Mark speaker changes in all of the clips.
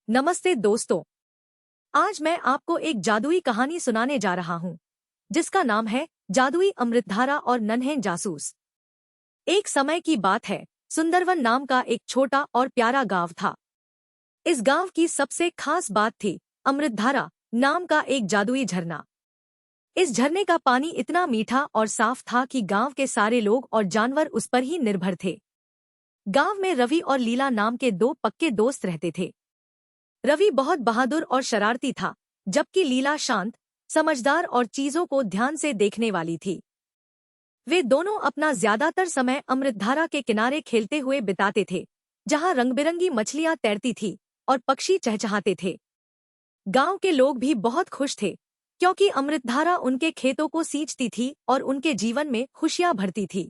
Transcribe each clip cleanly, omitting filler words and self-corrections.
Speaker 1: नमस्ते दोस्तों। आज मैं आपको एक जादुई कहानी सुनाने जा रहा हूँ जिसका नाम है जादुई अमृतधारा और नन्हे जासूस। एक समय की बात है, सुंदरवन नाम का एक छोटा और प्यारा गांव था। इस गांव की सबसे खास बात थी अमृतधारा नाम का एक जादुई झरना। इस झरने का पानी इतना मीठा और साफ था कि गांव के सारे लोग और जानवर उस पर ही निर्भर थे। गांव में रवि और लीला नाम के दो पक्के दोस्त रहते थे। रवि बहुत बहादुर और शरारती था, जबकि लीला शांत, समझदार और चीजों को ध्यान से देखने वाली थी। वे दोनों अपना ज्यादातर समय अमृतधारा के किनारे खेलते हुए बिताते थे, जहां रंगबिरंगी मछलियां तैरती थी और पक्षी चहचहाते थे। गांव के लोग भी बहुत खुश थे, क्योंकि अमृतधारा उनके खेतों को सींचती थी और उनके जीवन में खुशियां भरती थी।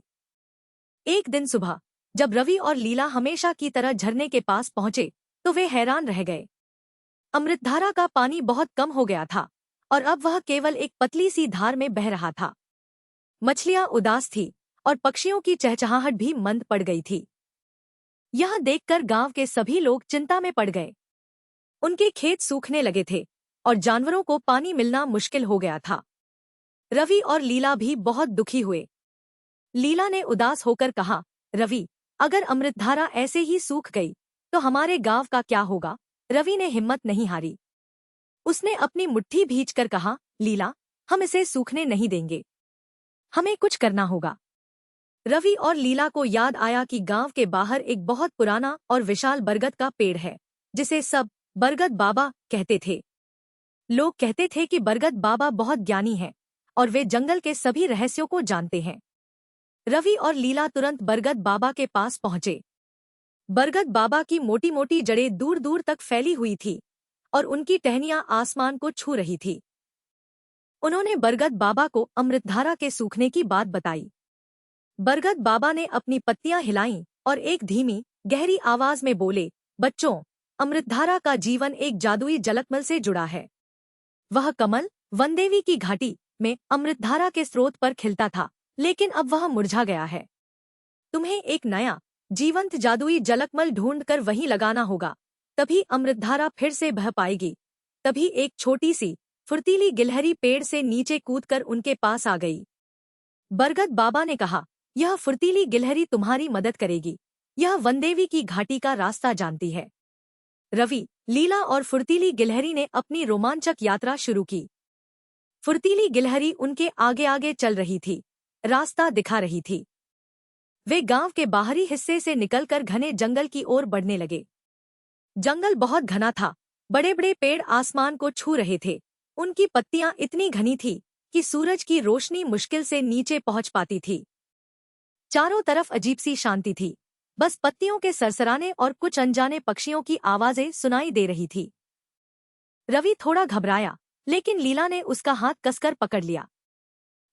Speaker 1: एक दिन सुबह, जब रवि और लीला हमेशा की तरह झरने के पास पहुंचे, तो वे हैरान रह गए। अमृतधारा का पानी बहुत कम हो गया था और अब वह केवल एक पतली सी धार में बह रहा था। मछलियां उदास थी और पक्षियों की चहचहाहट भी मंद पड़ गई थी। यह देखकर गांव के सभी लोग चिंता में पड़ गए। उनके खेत सूखने लगे थे और जानवरों को पानी मिलना मुश्किल हो गया था। रवि और लीला भी बहुत दुखी हुए। लीला ने उदास होकर कहा, रवि, अगर अमृतधारा ऐसे ही सूख गई तो हमारे गांव का क्या होगा? रवि ने हिम्मत नहीं हारी। उसने अपनी मुट्ठी भींचकर कहा, लीला, हम इसे सूखने नहीं देंगे। हमें कुछ करना होगा। रवि और लीला को याद आया कि गांव के बाहर एक बहुत पुराना और विशाल बरगद का पेड़ है, जिसे सब बरगद बाबा कहते थे। लोग कहते थे कि बरगद बाबा बहुत ज्ञानी हैं और वे जंगल के सभी रहस्यों को जानते हैं। रवि और लीला तुरंत बरगद बाबा के पास पहुंचे। बरगद बाबा की मोटी मोटी जड़ें दूर दूर तक फैली हुई थी और उनकी टहनियां आसमान को छू रही थी। उन्होंने बरगद बाबा को अमृतधारा के सूखने की बात बताई। बरगद बाबा ने अपनी पत्तियां हिलाईं और एक धीमी, गहरी आवाज में बोले, बच्चों, अमृतधारा का जीवन एक जादुई जलकमल से जुड़ा है। वह कमल वनदेवी की घाटी में अमृतधारा के स्रोत पर खिलता था, लेकिन अब वह मुरझा गया है। तुम्हें एक नया जीवंत जादुई जलकमल ढूंढकर वहीं लगाना होगा, तभी अमृतधारा फिर से बह पाएगी। तभी एक छोटी सी फुर्तीली गिलहरी पेड़ से नीचे कूदकर उनके पास आ गई। बरगद बाबा ने कहा, यह फुर्तीली गिलहरी तुम्हारी मदद करेगी। यह वनदेवी की घाटी का रास्ता जानती है। रवि, लीला और फुर्तीली गिलहरी ने अपनी रोमांचक यात्रा शुरू की। फुर्तीली गिलहरी उनके आगे आगे चल रही थी, रास्ता दिखा रही थी। वे गांव के बाहरी हिस्से से निकलकर घने जंगल की ओर बढ़ने लगे। जंगल बहुत घना था, बड़े बड़े पेड़ आसमान को छू रहे थे। उनकी पत्तियां इतनी घनी थी कि सूरज की रोशनी मुश्किल से नीचे पहुंच पाती थी। चारों तरफ अजीब सी शांति थी, बस पत्तियों के सरसराने और कुछ अनजाने पक्षियों की आवाजें सुनाई दे रही थी। रवि थोड़ा घबराया, लेकिन लीला ने उसका हाथ कसकर पकड़ लिया।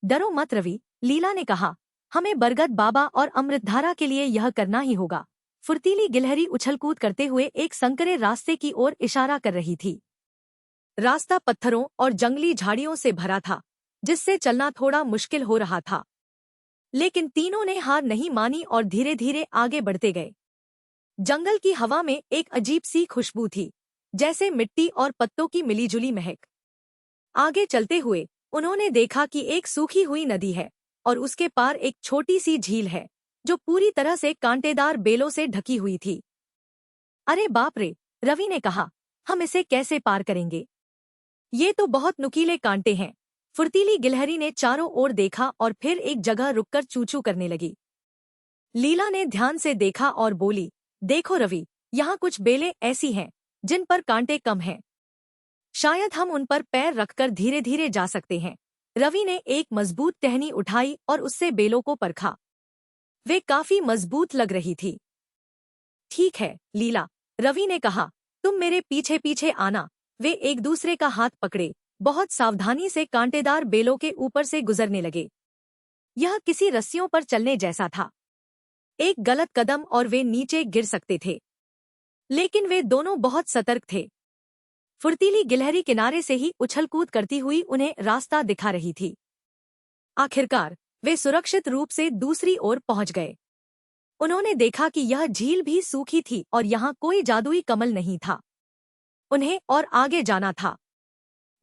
Speaker 1: डरो मत रवि, लीला ने कहा, हमें बरगद बाबा और अमृतधारा के लिए यह करना ही होगा। फुर्तीली गिलहरी उछलकूद करते हुए एक संकरे रास्ते की ओर इशारा कर रही थी। रास्ता पत्थरों और जंगली झाड़ियों से भरा था, जिससे चलना थोड़ा मुश्किल हो रहा था। लेकिन तीनों ने हार नहीं मानी और धीरे धीरे आगे बढ़ते गए। जंगल की हवा में एक अजीब सी खुशबू थी, जैसे मिट्टी और पत्तों की मिलीजुली महक। आगे चलते हुए उन्होंने देखा कि एक सूखी हुई नदी है और उसके पार एक छोटी सी झील है, जो पूरी तरह से कांटेदार बेलों से ढकी हुई थी। अरे बाप रे, रवि ने कहा, हम इसे कैसे पार करेंगे? ये तो बहुत नुकीले कांटे हैं। फुर्तीली गिलहरी ने चारों ओर देखा और फिर एक जगह रुककर चूचू करने लगी। लीला ने ध्यान से देखा और बोली, देखो रवि, यहाँ कुछ बेलें ऐसी हैं जिन पर कांटे कम हैं। शायद हम उन पर पैर रखकर धीरे धीरे जा सकते हैं। रवि ने एक मजबूत टहनी उठाई और उससे बेलों को परखा। वे काफी मजबूत लग रही थी। ठीक है लीला, रवि ने कहा, तुम मेरे पीछे पीछे आना। वे एक दूसरे का हाथ पकड़े बहुत सावधानी से कांटेदार बेलों के ऊपर से गुजरने लगे। यह किसी रस्सियों पर चलने जैसा था। एक गलत कदम और वे नीचे गिर सकते थे, लेकिन वे दोनों बहुत सतर्क थे। फुर्तीली गिलहरी किनारे से ही उछलकूद करती हुई उन्हें रास्ता दिखा रही थी। आखिरकार वे सुरक्षित रूप से दूसरी ओर पहुंच गए। उन्होंने देखा कि यह झील भी सूखी थी और यहाँ कोई जादुई कमल नहीं था। उन्हें और आगे जाना था।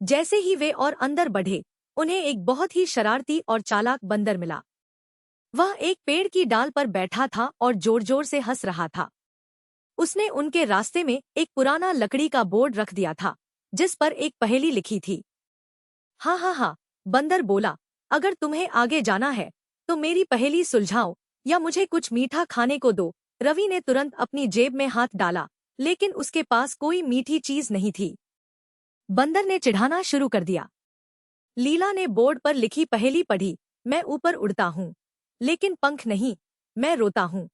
Speaker 1: जैसे ही वे और अंदर बढ़े, उन्हें एक बहुत ही शरारती और चालाक बंदर मिला। वह एक पेड़ की डाल पर बैठा था और जोर जोर से हंस रहा था। उसने उनके रास्ते में एक पुराना लकड़ी का बोर्ड रख दिया था, जिस पर एक पहेली लिखी थी। हाँ हाँ हाँ, बंदर बोला, अगर तुम्हें आगे जाना है तो मेरी पहेली सुलझाओ या मुझे कुछ मीठा खाने को दो। रवि ने तुरंत अपनी जेब में हाथ डाला, लेकिन उसके पास कोई मीठी चीज नहीं थी। बंदर ने चिढ़ाना शुरू कर दिया। लीला ने बोर्ड पर लिखी पहेली पढ़ी, मैं ऊपर उड़ता हूँ लेकिन पंख नहीं, मैं रोता हूँ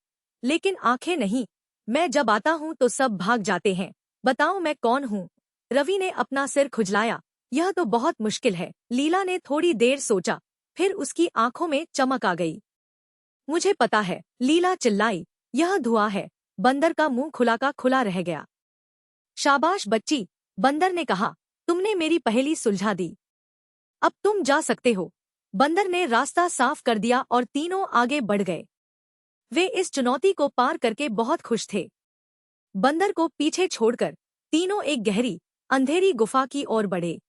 Speaker 1: लेकिन आंखें नहीं, मैं जब आता हूँ तो सब भाग जाते हैं, बताओ मैं कौन हूँ। रवि ने अपना सिर खुजलाया, यह तो बहुत मुश्किल है। लीला ने थोड़ी देर सोचा, फिर उसकी आंखों में चमक आ गई। मुझे पता है, लीला चिल्लाई, यह धुआं है। बंदर का मुंह खुला का खुला रह गया। शाबाश बच्ची, बंदर ने कहा, तुमने मेरी पहेली सुलझा दी। अब तुम जा सकते हो। बंदर ने रास्ता साफ कर दिया और तीनों आगे बढ़ गए। वे इस चुनौती को पार करके बहुत खुश थे। बंदर को पीछे छोड़कर तीनों एक गहरी, अंधेरी गुफा की ओर बढ़े।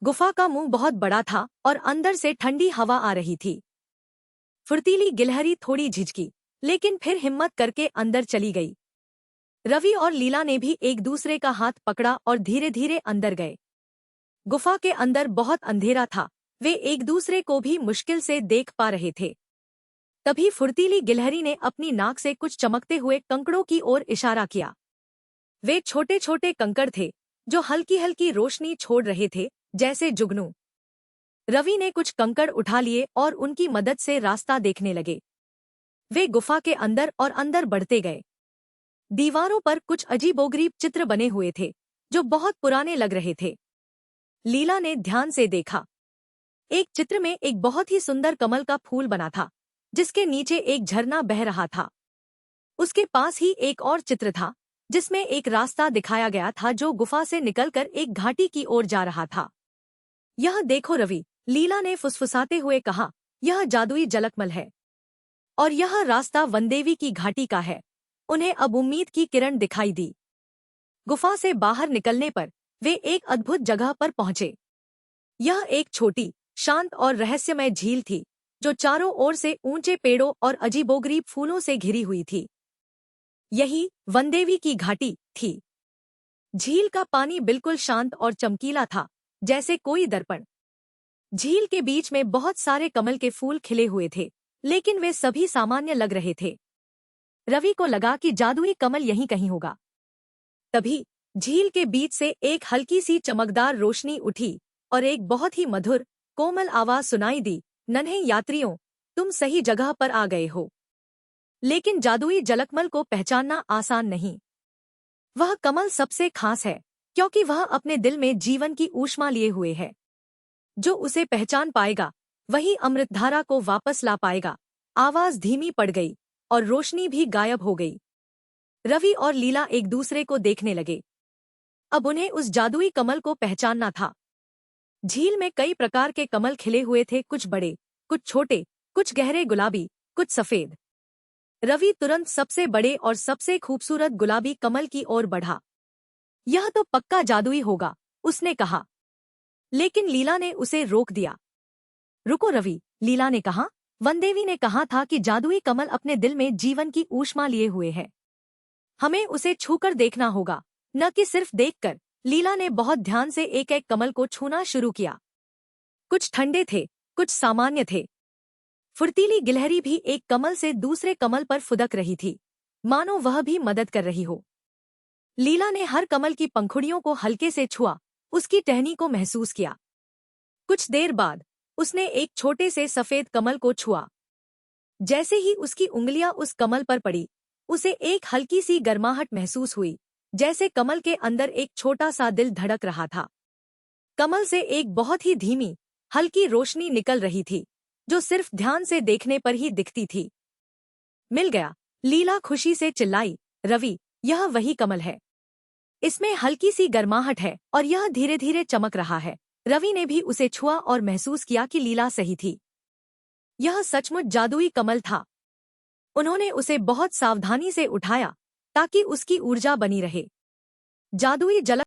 Speaker 1: गुफा का मुंह बहुत बड़ा था और अंदर से ठंडी हवा आ रही थी। फुर्तीली गिलहरी थोड़ी झिझकी, लेकिन फिर हिम्मत करके अंदर चली गई। रवि और लीला ने भी एक दूसरे का हाथ पकड़ा और धीरे धीरे अंदर गए। गुफा के अंदर बहुत अंधेरा था, वे एक दूसरे को भी मुश्किल से देख पा रहे थे। तभी फुर्तीली गिलहरी ने अपनी नाक से कुछ चमकते हुए कंकड़ों की ओर इशारा किया। वे छोटे छोटे कंकड़ थे जो हल्की हल्की रोशनी छोड़ रहे थे, जैसे जुगनू। रवि ने कुछ कंकड़ उठा लिए और उनकी मदद से रास्ता देखने लगे। वे गुफा के अंदर और अंदर बढ़ते गए। दीवारों पर कुछ अजीबोगरीब चित्र बने हुए थे जो बहुत पुराने लग रहे थे। लीला ने ध्यान से देखा। एक चित्र में एक बहुत ही सुंदर कमल का फूल बना था, जिसके नीचे एक झरना बह रहा था। उसके पास ही एक और चित्र था, जिसमें एक रास्ता दिखाया गया था जो गुफा से निकलकर एक घाटी की ओर जा रहा था। यह देखो रवि, लीला ने फुसफुसाते हुए कहा, यह जादुई जलकमल है और यह रास्ता वनदेवी की घाटी का है। उन्हें अब उम्मीद की किरण दिखाई दी। गुफा से बाहर निकलने पर वे एक अद्भुत जगह पर पहुंचे। यह एक छोटी, शांत और रहस्यमय झील थी, जो चारों ओर से ऊंचे पेड़ों और अजीबोगरीब फूलों से घिरी हुई थी। यही वनदेवी की घाटी थी। झील का पानी बिल्कुल शांत और चमकीला था, जैसे कोई दर्पण। झील के बीच में बहुत सारे कमल के फूल खिले हुए थे, लेकिन वे सभी सामान्य लग रहे थे। रवि को लगा कि जादुई कमल यहीं कहीं होगा। तभी झील के बीच से एक हल्की सी चमकदार रोशनी उठी और एक बहुत ही मधुर, कोमल आवाज सुनाई दी, नन्हे यात्रियों, तुम सही जगह पर आ गए हो। लेकिन जादुई जलकमल को पहचानना आसान नहीं। वह कमल सबसे खास है, क्योंकि वह अपने दिल में जीवन की ऊष्मा लिए हुए है। जो उसे पहचान पाएगा, वही अमृतधारा को वापस ला पाएगा। आवाज धीमी पड़ गई और रोशनी भी गायब हो गई। रवि और लीला एक दूसरे को देखने लगे। अब उन्हें उस जादुई कमल को पहचानना था। झील में कई प्रकार के कमल खिले हुए थे, कुछ बड़े, कुछ छोटे, कुछ गहरे गुलाबी, कुछ सफेद। रवि तुरंत सबसे बड़े और सबसे खूबसूरत गुलाबी कमल की ओर बढ़ा। यह तो पक्का जादुई होगा, उसने कहा। लेकिन लीला ने उसे रोक दिया। रुको रवि, लीला ने कहा, वनदेवी ने कहा था कि जादुई कमल अपने दिल में जीवन की ऊष्मा लिए हुए है। हमें उसे छूकर देखना होगा, न कि सिर्फ देखकर। लीला ने बहुत ध्यान से एक एक कमल को छूना शुरू किया। कुछ ठंडे थे, कुछ सामान्य थे। फुर्तीली गिलहरी भी एक कमल से दूसरे कमल पर फुदक रही थी, मानो वह भी मदद कर रही हो। लीला ने हर कमल की पंखुड़ियों को हल्के से छुआ, उसकी टहनी को महसूस किया। कुछ देर बाद उसने एक छोटे से सफेद कमल को छुआ। जैसे ही उसकी उंगलियां उस कमल पर पड़ी, उसे एक हल्की सी गर्माहट महसूस हुई, जैसे कमल के अंदर एक छोटा सा दिल धड़क रहा था। कमल से एक बहुत ही धीमी, हल्की रोशनी निकल रही थी, जो सिर्फ ध्यान से देखने पर ही दिखती थी। मिल गया, लीला खुशी से चिल्लाई, रवि, यह वही कमल है। इसमें हल्की सी गर्माहट है और यह धीरे धीरे चमक रहा है। रवि ने भी उसे छुआ और महसूस किया कि लीला सही थी। यह सचमुच जादुई कमल था। उन्होंने उसे बहुत सावधानी से उठाया ताकि उसकी ऊर्जा बनी रहे। जादुई जल